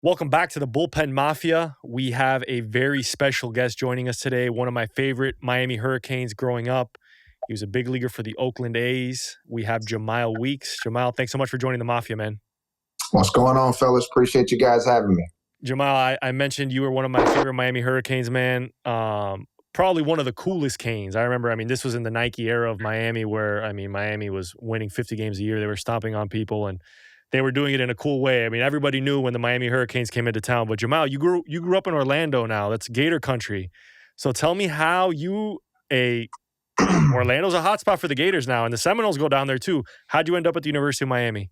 Welcome back to the Bullpen Mafia. We have a very special guest joining us today, one of my favorite Miami Hurricanes growing up. He was a big leaguer for the Oakland A's. We have Jemile Weeks. Jemile, thanks so much for joining the Mafia, man. What's going on, fellas? Appreciate you guys having me. Jemile, I mentioned you were one of my favorite Miami Hurricanes, man. Probably one of the coolest Canes. I remember, this was in the Nike era of Miami where, Miami was winning 50 games a year. They were stomping on people, and they were doing it in a cool way. Everybody knew when the Miami Hurricanes came into town. But Jemile, you grew up in Orlando now. That's Gator Country. So tell me how Orlando's a hot spot for the Gators now, and the Seminoles go down there too. How'd you end up at the University of Miami?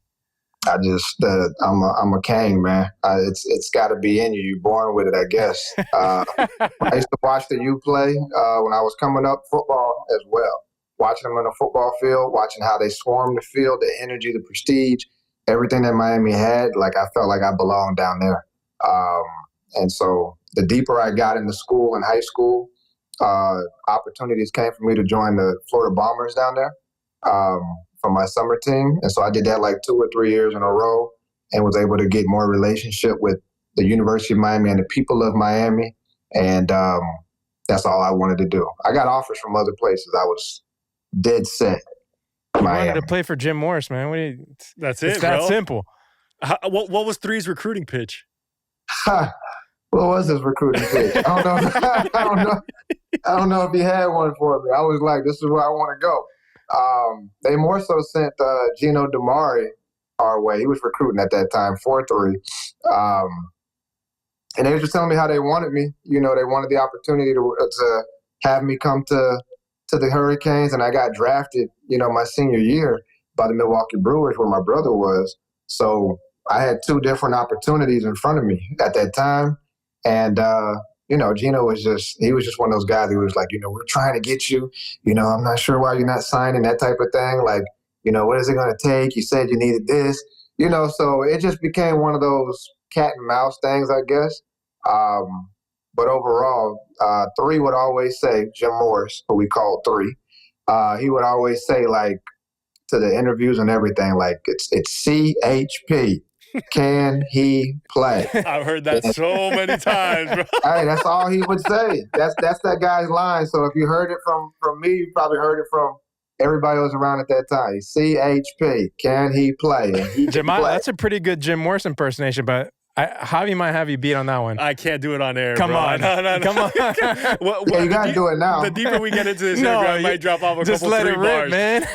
I'm a Cane, man. It's got to be in you. You're born with it, I guess. I used to watch the U play when I was coming up, football as well. Watching them on the football field, watching how they swarmed the field, the energy, the prestige, everything that Miami had. Like, I felt like I belonged down there. And so the deeper I got into school and high school, opportunities came for me to join the Florida Bombers down there. For my summer team. And so I did that like 2 or 3 years in a row and was able to get more relationship with the University of Miami and the people of Miami. And that's all I wanted to do. I got offers from other places. I was dead set. You wanted to play for Jim Morris, man. That's it, it's that bro. simple. What was Three's recruiting pitch? What was his recruiting pitch? I don't know if he had one for me. I was like, this is where I want to go. They more so sent Gino DeMari our way. He was recruiting at that time, 4-3. And they were just telling me how they wanted me. You know, they wanted the opportunity to have me come to the Hurricanes, and I got drafted, my senior year by the Milwaukee Brewers where my brother was. So I had 2 different opportunities in front of me at that time. And, Gino was just one of those guys who was like, we're trying to get you. I'm not sure why you're not signing, that type of thing. Like, what is it going to take? You said you needed this, so it just became one of those cat and mouse things, I guess. But overall, 3 would always say, Jim Morris, who we called 3, he would always say, like, to the interviews and everything, like, it's CHP. Can he play? I've heard that so many times, bro. Hey, that's all he would say. That's that guy's line. So if you heard it from me, you probably heard it from everybody who was around at that time. CHP, can he play? Jemile, that's a pretty good Jim Morris impersonation, but Javi might have you beat on that one. I can't do it on air. Come bro. on. No. Come on. You got to do it now. The deeper we get into this, I might drop off a just couple let 3 it rip, bars. Man.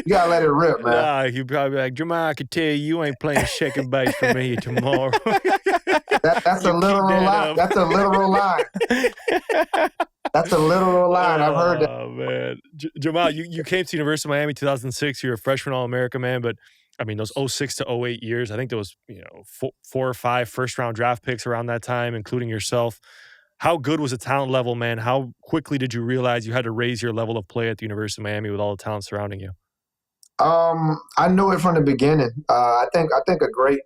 You got to let it rip, man. Nah, he'd probably be like, Jemile, I can tell you ain't playing second base for me tomorrow. That's a literal line. That's a literal line. That's a literal line. I've heard that. Oh, man. Jemile, you came to the University of Miami 2006. You're a freshman All-America, man, but those 06 to 08 years, I think there was, 4 or 5 first-round draft picks around that time, including yourself. How good was the talent level, man? How quickly did you realize you had to raise your level of play at the University of Miami with all the talent surrounding you? I knew it from the beginning. I think a great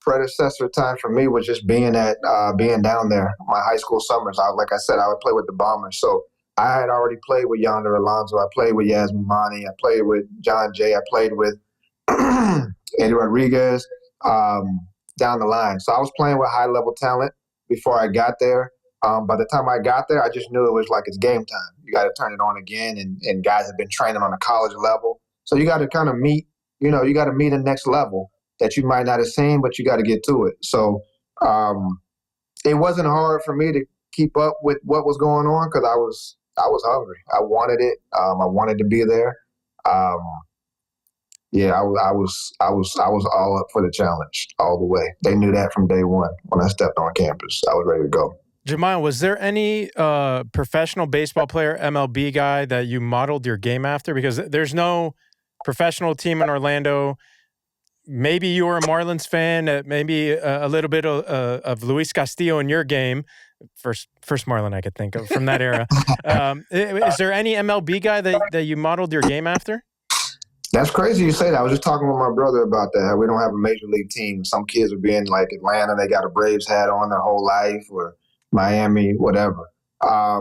predecessor time for me was just being down there. My high school summers, like I said, I would play with the Bombers. So I had already played with Yonder Alonso. I played with Yasmin Mani. I played with John Jay. I played with Eddie Rodriguez down the line. So I was playing with high-level talent before I got there. By the time I got there, I just knew it was like it's game time. You got to turn it on again, and guys have been training on a college level. So you got to kind of meet, you got to meet the next level that you might not have seen, but you got to get to it. So it wasn't hard for me to keep up with what was going on because I was hungry. I wanted it. I wanted to be there. I was all up for the challenge all the way. They knew that from day one when I stepped on campus. I was ready to go. Jemile, was there any professional baseball player, MLB guy, that you modeled your game after? Because there's no professional team in Orlando. Maybe you were a Marlins fan, maybe a little bit of Luis Castillo in your game. First Marlin I could think of from that era. Is there any MLB guy that you modeled your game after? That's crazy you say that. I was just talking with my brother about that. We don't have a major league team. Some kids would be in like Atlanta, they got a Braves hat on their whole life, or Miami, whatever. I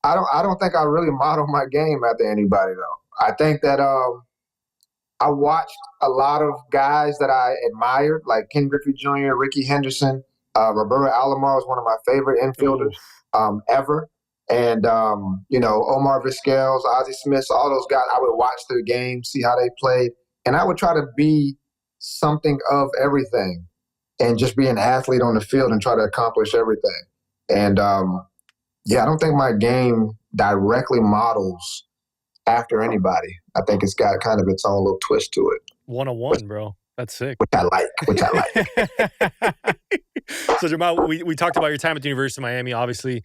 don't think I really modeled my game after anybody though. I think that I watched a lot of guys that I admired, like Ken Griffey Jr., Ricky Henderson. Roberto Alomar was one of my favorite infielders ever. And, Omar Vizquel, Ozzie Smith, all those guys, I would watch their games, see how they played. And I would try to be something of everything and just be an athlete on the field and try to accomplish everything. And, I don't think my game directly models after anybody. I think it's got kind of its own little twist to it. 101, bro. That's sick. Which I like. So, Jemile, we talked about your time at the University of Miami. Obviously,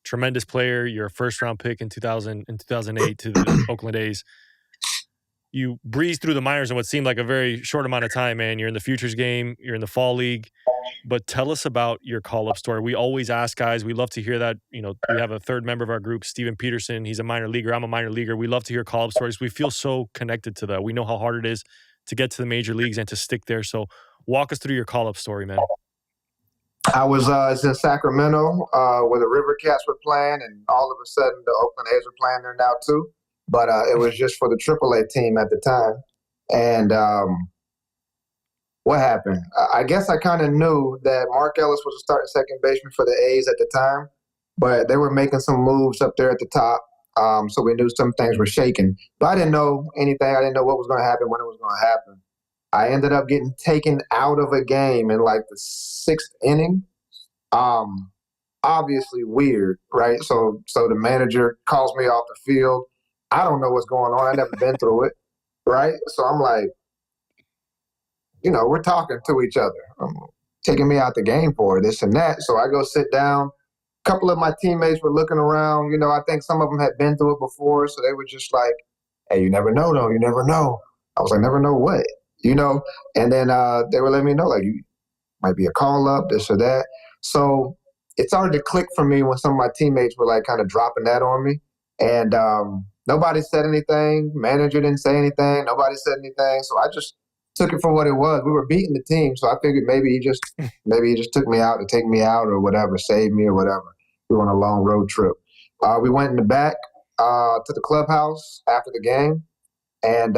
tremendous player. You're a first-round pick in 2008 to the Oakland A's. You breezed through the minors in what seemed like a very short amount of time, man. You're in the Futures game. You're in the Fall League. But tell us about your call-up story. We always ask guys. We love to hear that. We have a third member of our group, Steven Peterson. He's a minor leaguer. I'm a minor leaguer. We love to hear call-up stories. We feel so connected to that. We know how hard it is to get to the major leagues and to stick there. So walk us through your call-up story, man. I was in Sacramento where the River Cats were playing, and all of a sudden the Oakland A's were playing there now too. But it was just for the AAA team at the time. And what happened? I guess I kind of knew that Mark Ellis was a starting second baseman for the A's at the time, but they were making some moves up there at the top. So we knew some things were shaking. But I didn't know anything. I didn't know what was going to happen, when it was going to happen. I ended up getting taken out of a game in like the 6th inning. Obviously weird, right? So the manager calls me off the field. I don't know what's going on. I've never been through it, right? So I'm like, we're talking to each other. Taking me out the game for this and that. So I go sit down. A couple of my teammates were looking around. I think some of them had been through it before. So they were just like, hey, you never know, though. You never know. I was like, never know what? And then they were letting me know, like, you might be a call-up, this or that. So it started to click for me when some of my teammates were, like, kind of dropping that on me. And nobody said anything. Manager didn't say anything. Nobody said anything. So I just took it for what it was. We were beating the team, so I figured maybe he just took me out to take me out or whatever, save me or whatever. We were on a long road trip. We went in the back to the clubhouse after the game. And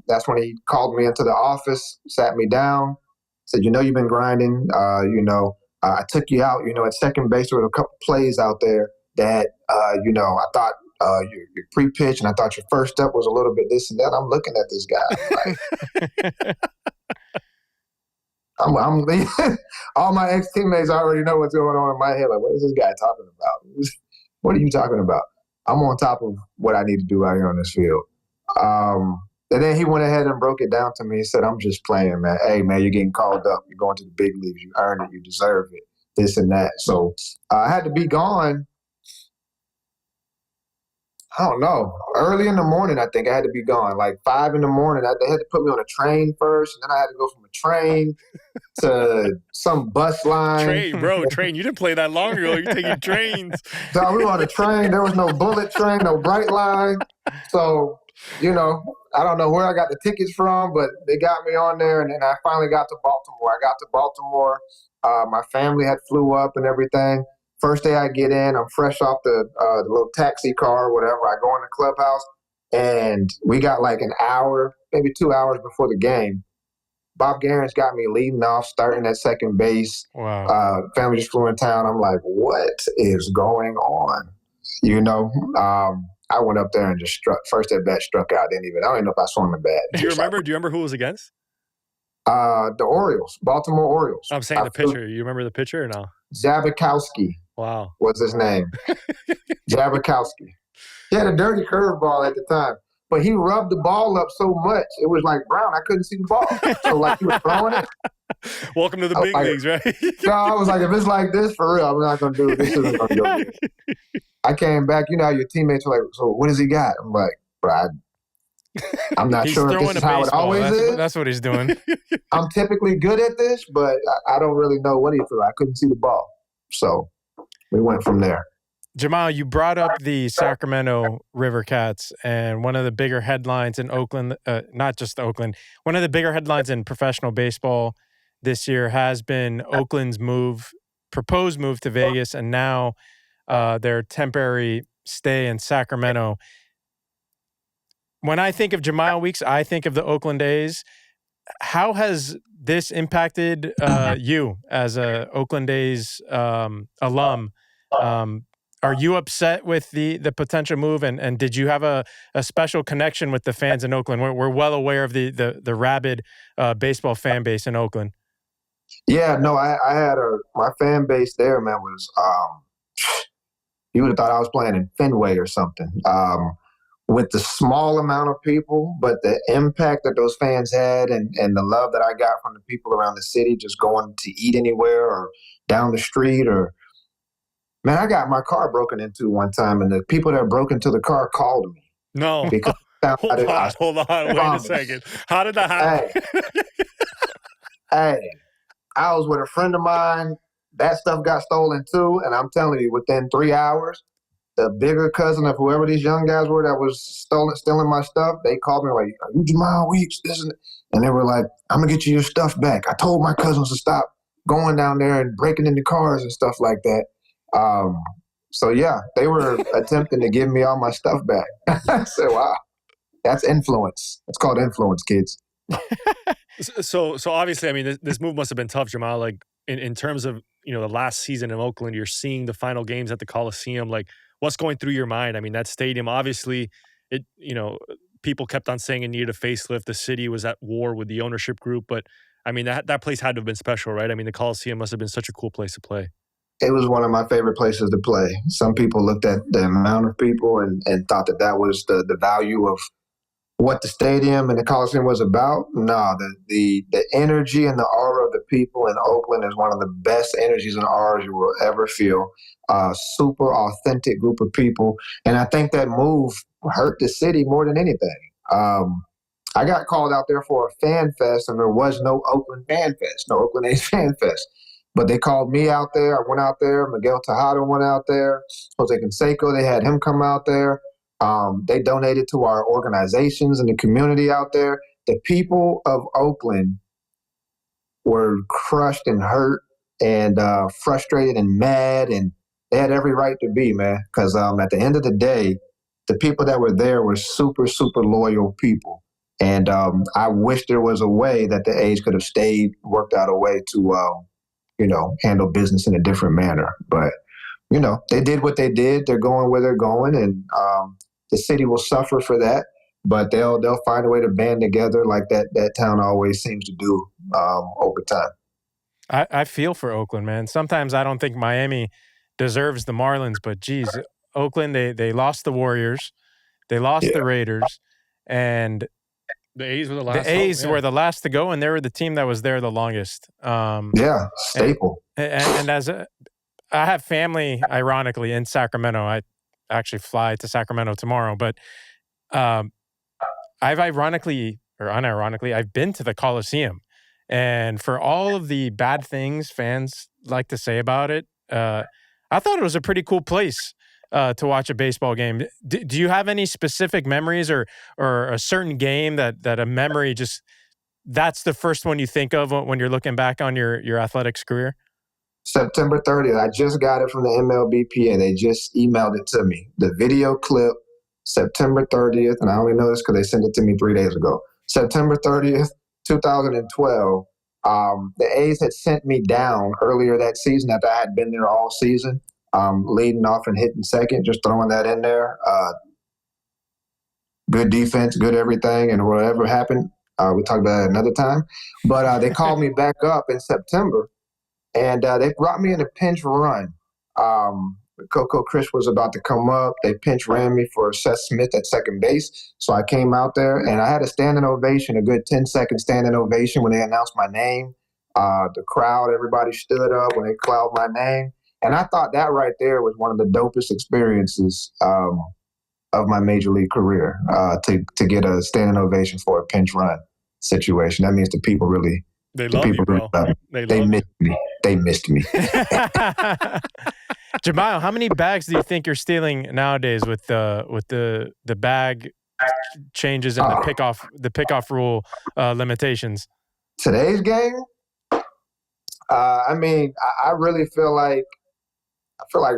that's when he called me into the office, sat me down, said, you've been grinding. I took you out, at second base. There were a couple plays out there that, I thought your pre-pitch and I thought your first step was a little bit this and that. I'm looking at this guy. Like, I'm all my ex-teammates already know what's going on in my head. Like, what is this guy talking about? What are you talking about? I'm on top of what I need to do out here on this field. And then he went ahead and broke it down to me. He said, I'm just playing, man. Hey, man, you're getting called up. You're going to the big leagues. You earned it. You deserve it. This and that. So I had to be gone. I don't know. Early in the morning, I think I had to be gone. Like 5 in the morning. They had to put me on a train first. And then I had to go from a train to some bus line. Train. You didn't play that long ago. You're taking trains. So we were on a train. There was no bullet train, no bright line. So, I don't know where I got the tickets from, but they got me on there. And then I finally got to Baltimore. I got to Baltimore. My family had flew up and everything. First day I get in, I'm fresh off the little taxi car or whatever. I go in the clubhouse, and we got like an hour, maybe 2 hours before the game. Bob Garen's got me leading off, starting at second base. Wow. Family just flew in town. I'm like, what is going on? I went up there and just first at bat, struck out. I don't even know if I swung the bat. Do you remember who it was against? The Orioles, Baltimore Orioles. I'm saying the pitcher. You remember the pitcher or no? Zabikowski. Wow. Was his name. Zabikowski. He had a dirty curveball at the time, but he rubbed the ball up so much, it was like brown. I couldn't see the ball. So, like, he was throwing it. Welcome to the big leagues, right? No, I was like, if it's like this, for real, I'm not going to do it. This isn't going to go good. I came back, how your teammates were like, so what has he got? I'm like, bro, I'm not sure if this is how it always is. That's what he's doing. I'm typically good at this, but I don't really know what he threw. I couldn't see the ball. So we went from there. Jemile, you brought up the Sacramento River Cats, and one of the bigger headlines in Oakland, not just Oakland, one of the bigger headlines in professional baseball this year has been Oakland's proposed move to Vegas, and now their temporary stay in Sacramento. when I think of Jemile Weeks, I think of the Oakland A's. How has this impacted you as a Oakland A's alum? Are you upset with the potential move? And did you have a special connection with the fans in Oakland? We're well aware of the rabid baseball fan base in Oakland. Yeah, no, I had my fan base there, man, was you would have thought I was playing in Fenway or something. With the small amount of people, but the impact that those fans had and the love that I got from the people around the city, just going to eat anywhere or down the street or, man, I got my car broken into one time and the people that broke into the car called me. No. Because hold on. Wait a second. How did that happen? Hey, I was with a friend of mine. That stuff got stolen too. And I'm telling you, within 3 hours, the bigger cousin of whoever these young guys were that was stealing my stuff, they called me like, "Are you Jemile Weeks?" And they were like, "I'm going to get you your stuff back. I told my cousins to stop going down there and breaking into cars and stuff like that." So, yeah, they were attempting to give me all my stuff back. I said, wow, that's influence. It's called influence, kids. So obviously, I mean, this move must have been tough, Jemile. Like, in terms of, the last season in Oakland, you're seeing the final games at the Coliseum. Like, what's going through your mind? I mean, that stadium, obviously, people kept on saying it needed a facelift. The city was at war with the ownership group. But, I mean, that place had to have been special, right? I mean, the Coliseum must have been such a cool place to play. It was one of my favorite places to play. Some people looked at the amount of people and thought that was the value of what the stadium and the Coliseum was about. No, the energy and the aura of the people in Oakland is one of the best energies and auras you will ever feel. Super authentic group of people. And I think that move hurt the city more than anything. I got called out there for a fan fest, and there was no Oakland fan fest, no Oakland A's fan fest. But they called me out there. I went out there. Miguel Tejada went out there. Jose Canseco, they had him come out there. They donated to our organizations and the community out there. The people of Oakland were crushed and hurt and frustrated and mad, and they had every right to be, man. Because at the end of the day, the people that were there were super, super loyal people. And I wish there was a way that the A's could have worked out a way to, handle business in a different manner. But, they did what they did. They're going where they're going, and the city will suffer for that. But they'll find a way to band together like that town always seems to do over time. I feel for Oakland, man. Sometimes I don't think Miami deserves the Marlins, but geez, Oakland, they lost the Warriors, they lost the Raiders, and the A's were the last. The A's were the last to go, and they were the team that was there the longest. Staple. And I have family, ironically, in Sacramento. I actually fly to Sacramento tomorrow, but I've ironically or unironically, I've been to the Coliseum, and for all of the bad things fans like to say about it, I thought it was a pretty cool place to watch a baseball game. Do you have any specific memories or a certain game that a memory just that's the first one you think of when you're looking back on your athletics career? September 30th. I just got it from the MLBPA. They just emailed it to me. The video clip, September 30th, and I only know this because they sent it to me 3 days ago. September 30th, 2012. The A's had sent me down earlier that season after I had been there all season, leading off and hitting second, just throwing that in there. Good defense, good everything, and whatever happened, we talked about it another time. But they called me back up in September, and they brought me in a pinch run. Coco Chris was about to come up. They pinch ran me for Seth Smith at second base. So I came out there, and I had a standing ovation, a good 10-second standing ovation when they announced my name. The crowd, everybody stood up when they called my name. And I thought that right there was one of the dopest experiences of my major league career, to get a standing ovation for a pinch run situation. That means the people really – They love you, bro. They missed me. They missed me. Jemile, how many bags do you think you're stealing nowadays with the bag changes and the pickoff rule limitations? Today's game, I mean, I really feel like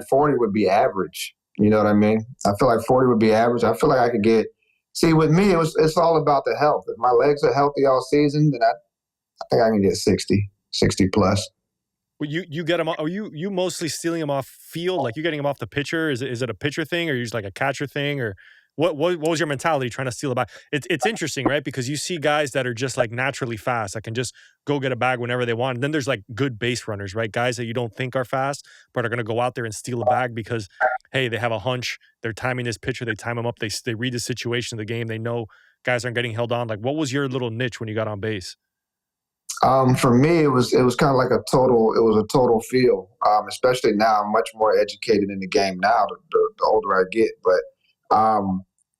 40 would be average. You know what I mean? I feel like 40 would be average. I feel like I could get See, with me, it's all about the health. If my legs are healthy all season, then I think I can get 60 plus. Well, you get him. Are you mostly stealing him off field? Like you getting him off the pitcher? Is it a pitcher thing, or you just like a catcher thing, or what was your mentality trying to steal a bag? It's interesting, right? Because you see guys that are just like naturally fast that can just go get a bag whenever they want. And then there's like good base runners, right? Guys that you don't think are fast, but are going to go out there and steal a bag because, hey, they have a hunch. They're timing this pitcher. They time him up. They read the situation of the game. They know guys aren't getting held on. Like, what was your little niche when you got on base? For me, it was kind of like a total feel. Especially now, I'm much more educated in the game now. The older I get, but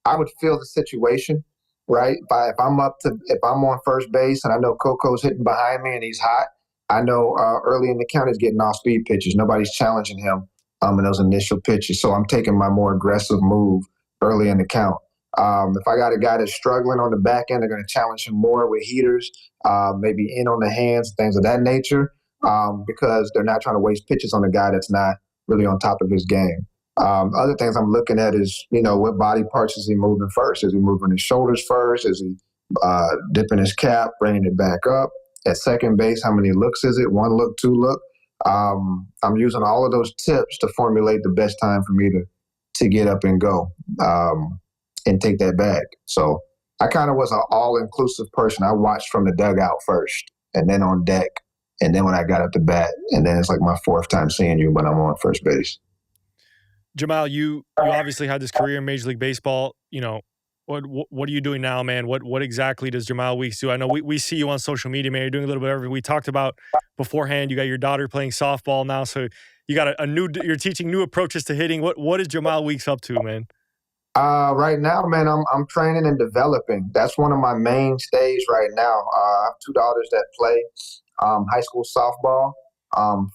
I would feel the situation, right? If I'm on first base and I know Coco's hitting behind me and he's hot, I know early in the count he's getting off speed pitches. Nobody's challenging him in those initial pitches, so I'm taking my more aggressive move early in the count. If I got a guy that's struggling on the back end, they're going to challenge him more with heaters, maybe in on the hands, things of that nature, because they're not trying to waste pitches on a guy that's not really on top of his game. Other things I'm looking at is, what body parts is he moving first? Is he moving his shoulders first? Is he dipping his cap, bringing it back up? At second base, how many looks is it? 1 look, 2 look? I'm using all of those tips to formulate the best time for me to get up and go. And take that bag. So I kind of was an all-inclusive person. I watched from the dugout first, and then on deck, and then when I got up to bat, and then it's like my 4th time seeing you when I'm on first base. Jemile, you obviously had this career in Major League Baseball. What are you doing now, man? What exactly does Jemile Weeks do? I know we see you on social media, man. You're doing a little bit of everything. We talked about beforehand. You got your daughter playing softball now, so you got you're teaching new approaches to hitting. What is Jemile Weeks up to, man? Right now, man, I'm training and developing. That's one of my mainstays right now. I have 2 daughters that play high school softball,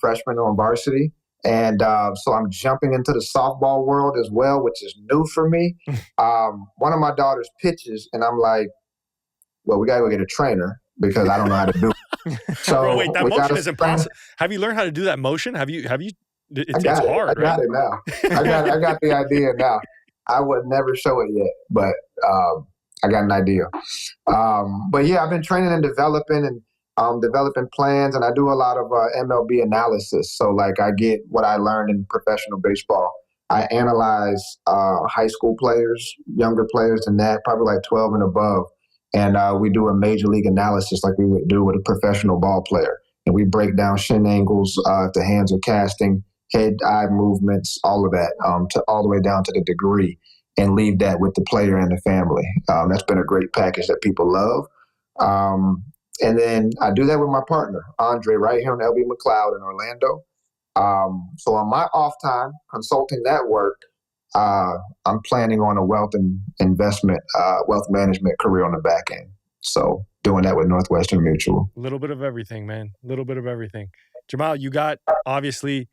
freshman on varsity. And so I'm jumping into the softball world as well, which is new for me. One of my daughters pitches, and I'm like, well, we got to go get a trainer because I don't know how to do it. So bro, wait, that motion is impossible. Have you learned how to do that motion? Have you? It's hard, I got right? it now. I got the idea now. I would never show it yet, but I got an idea. But yeah, I've been training and developing plans, and I do a lot of MLB analysis. So like I get what I learned in professional baseball. I analyze high school players, younger players than that, probably like 12 and above. And we do a major league analysis like we would do with a professional ball player. And we break down shin angles, if the hands are casting, head-eye movements, all of that, all the way down to the degree, and leave that with the player and the family. That's been a great package that people love. And then I do that with my partner, Andre, right here on LB McLeod in Orlando. So on my off time, consulting that work, I'm planning on a wealth management career on the back end. So doing that with Northwestern Mutual. A little bit of everything, man. A little bit of everything. Jemile, you got obviously,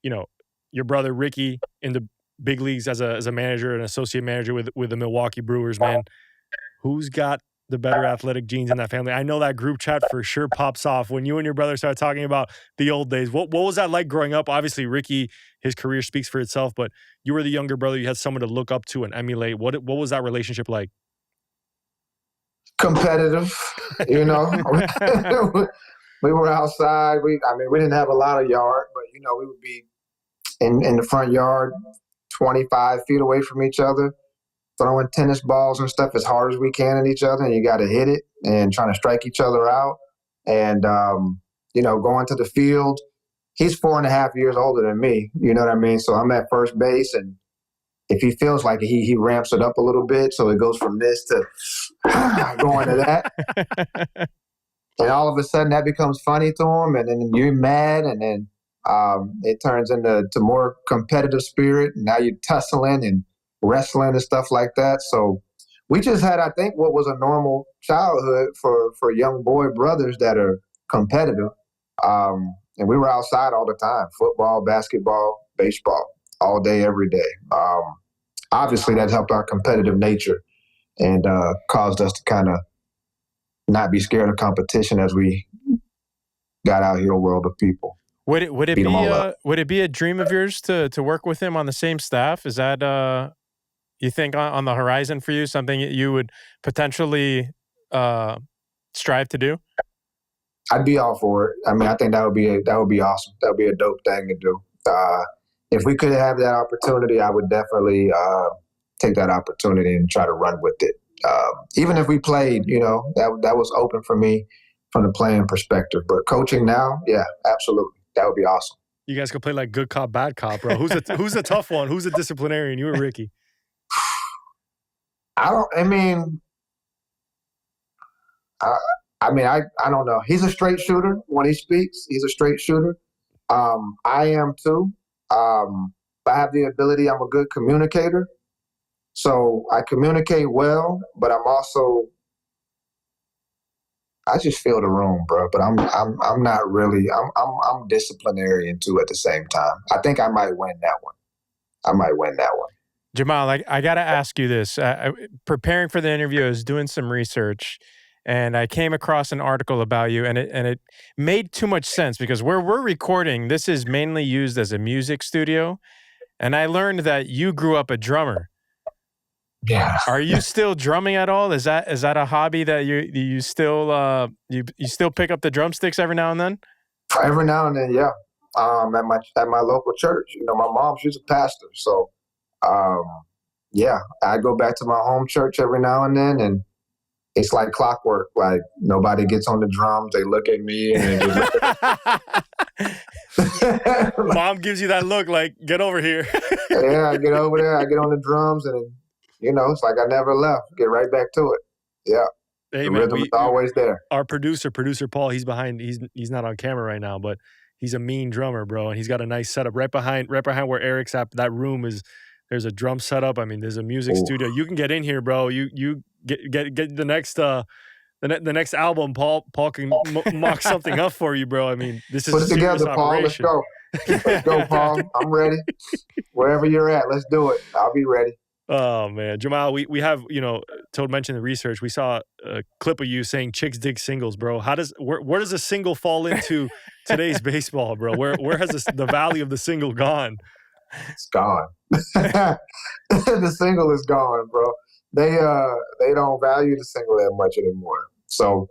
your brother Ricky in the big leagues as a manager, an associate manager with the Milwaukee Brewers, man. Who's got the better athletic genes in that family? I know that group chat for sure pops off when you and your brother start talking about the old days. What was that like growing up? Obviously, Ricky, his career speaks for itself, but you were the younger brother. You had someone to look up to and emulate. What was that relationship like? Competitive, We were outside. We didn't have a lot of yard, but we would be in the front yard, 25 feet away from each other, throwing tennis balls and stuff as hard as we can at each other, and you got to hit it and trying to strike each other out. And, going to the field. He's 4.5 years older than me, you know what I mean? So I'm at first base, and if he feels like he ramps it up a little bit, so it goes from this to going to that. And all of a sudden that becomes funny to him, and then you're mad, and then it turns into more competitive spirit. And now you're tussling and wrestling and stuff like that. So we just had, I think, what was a normal childhood for young boy brothers that are competitive. And we were outside all the time, football, basketball, baseball, all day, every day. Obviously, that helped our competitive nature and caused us to kind of not be scared of competition as we got out here a world of people. Would it be a dream of yours to work with him on the same staff? Is that you think on the horizon for you? Something you would potentially strive to do? I'd be all for it. I mean, I think that would be awesome. That would be a dope thing to do. If we could have that opportunity, I would definitely take that opportunity and try to run with it. Even if we played, that was open for me from the playing perspective. But coaching now, yeah, absolutely, that would be awesome. You guys could play like good cop, bad cop, bro. Who's the tough one? Who's the disciplinarian? You or Ricky? I don't know. He's a straight shooter when he speaks. He's a straight shooter. I am too. I have the ability. I'm a good communicator. So I communicate well, but I just feel the room, bro. But I'm not really. I'm disciplinarian too at the same time. I think I might win that one. Jemile, I got to ask you this. Preparing for the interview, I was doing some research, and I came across an article about you, and it made too much sense because where we're recording, this is mainly used as a music studio, and I learned that you grew up a drummer. Yeah. Are you still drumming at all? Is that a hobby that you still you still pick up the drumsticks every now and then? Every now and then, yeah. At my local church, my mom, she's a pastor, so yeah, I go back to my home church every now and then, and it's like clockwork. Like nobody gets on the drums, they look at me, and they just look at Mom gives you that look, like get over here. Yeah, I get over there, I get on the drums, and it's like I never left. Get right back to it. Yeah. Hey, the man, rhythm is always there. Our producer Paul, he's behind. He's not on camera right now, but he's a mean drummer, bro, and he's got a nice setup right behind where Eric's at. That room is. There's a drum setup. I mean, there's a music studio. You can get in here, bro. You get the next the next album. Paul can mock something up for you, bro. I mean, this is put it together, Paul. Operation. Let's go, Paul. I'm ready. Wherever you're at, let's do it. I'll be ready. Oh man, Jemile, we have Toad mentioned the research. We saw a clip of you saying chicks dig singles, bro. Where does a single fall into today's baseball, bro? Where has the value of the single gone? It's gone. The single is gone, bro. They don't value the single that much anymore. So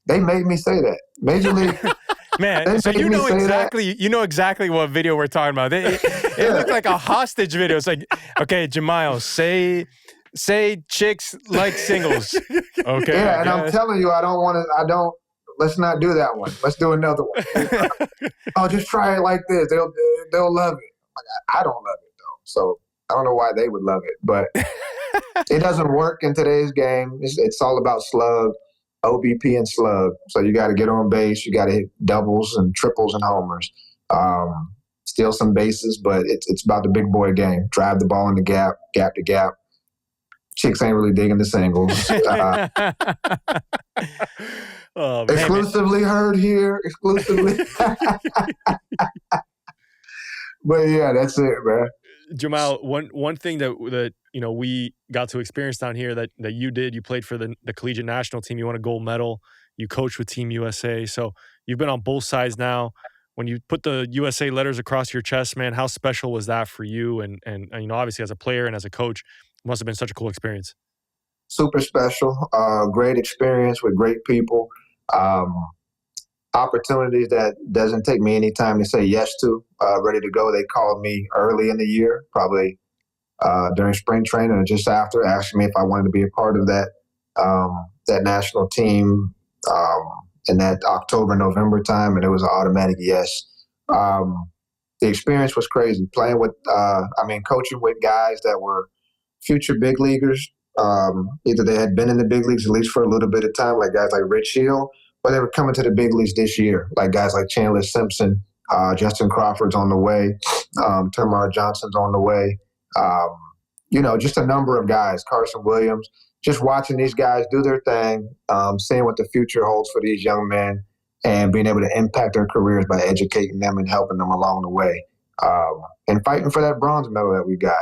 they made me say that. Major League. Man, so you know exactly what video we're talking about. It looked like a hostage video. It's like, okay, Jemile, say chicks like singles. Okay. Yeah, and I'm telling you, let's not do that one. Let's do another one. Oh, just try it like this. They'll love it. I don't love it though. So I don't know why they would love it, but it doesn't work in today's game. It's all about slug. OBP and slug. So you got to get on base. You got to hit doubles and triples and homers. Steal some bases, but it's about the big boy game. Drive the ball in the gap to gap. Chicks ain't really digging the singles. Exclusively heard here. Exclusively. But yeah, that's it, man. Jemile, one thing that we got to experience down here that you did, you played for the collegiate national team. You won a gold medal. You coached with Team USA. So you've been on both sides now. When you put the USA letters across your chest, man, how special was that for you? And obviously as a player and as a coach, it must have been such a cool experience. Super special. Great experience with great people. Opportunities that doesn't take me any time to say yes to. Ready to go. They called me early in the year, probably during spring training or just after, asking me if I wanted to be a part of that national team in that October, November time, and it was an automatic yes. The experience was crazy. Playing with, coaching with guys that were future big leaguers. Either they had been in the big leagues at least for a little bit of time, like guys like Rich Hill, but they were coming to the big leagues this year, like guys like Chandler Simpson, Justin Crawford's on the way, Termarr Johnson's on the way. Just a number of guys, Carson Williams, just watching these guys do their thing, seeing what the future holds for these young men and being able to impact their careers by educating them and helping them along the way. And fighting for that bronze medal that we got,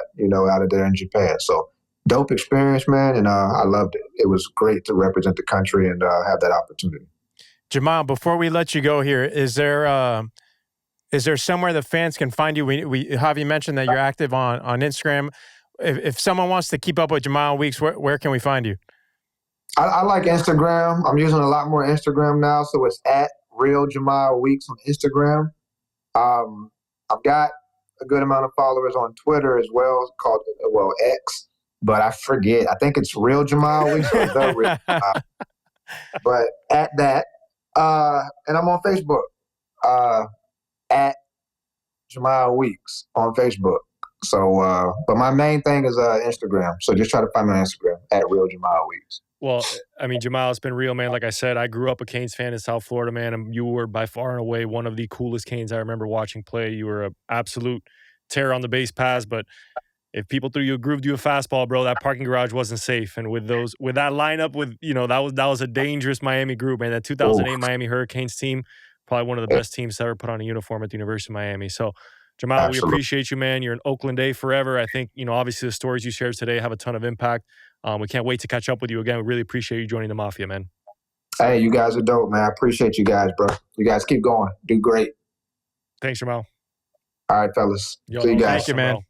out of there in Japan. So dope experience, man. And I loved it. It was great to represent the country and have that opportunity. Jemile, before we let you go here, is there somewhere the fans can find you? Javi mentioned that you're active on Instagram. if someone wants to keep up with Jemile Weeks, where can we find you? I like Instagram. I'm using a lot more Instagram now, so it's at Real Jemile Weeks on Instagram. I've got a good amount of followers on Twitter as well, called X, but I forget. I think it's Real Jemile Weeks or the Real Jemile. But at that, and I'm on Facebook at Jemile Weeks on Facebook. So, but my main thing is Instagram. So just try to find me on Instagram at Real Jemile Weeks. Well, I mean, Jemile, it's been real, man. Like I said, I grew up a Canes fan in South Florida, man, and you were by far and away one of the coolest Canes I remember watching play. You were an absolute terror on the base pass, but if people threw you a fastball, bro, that parking garage wasn't safe. And with that lineup, that was a dangerous Miami group, man. That 2008 Miami Hurricanes team, probably one of the best teams to ever put on a uniform at the University of Miami. So, Jemile, we appreciate you, man. You're an Oakland A forever. I think, obviously the stories you shared today have a ton of impact. We can't wait to catch up with you again. We really appreciate you joining the Mafia, man. Hey, you guys are dope, man. I appreciate you guys, bro. You guys keep going. Do great. Thanks, Jemile. All right, fellas. See you guys. Thank you, man.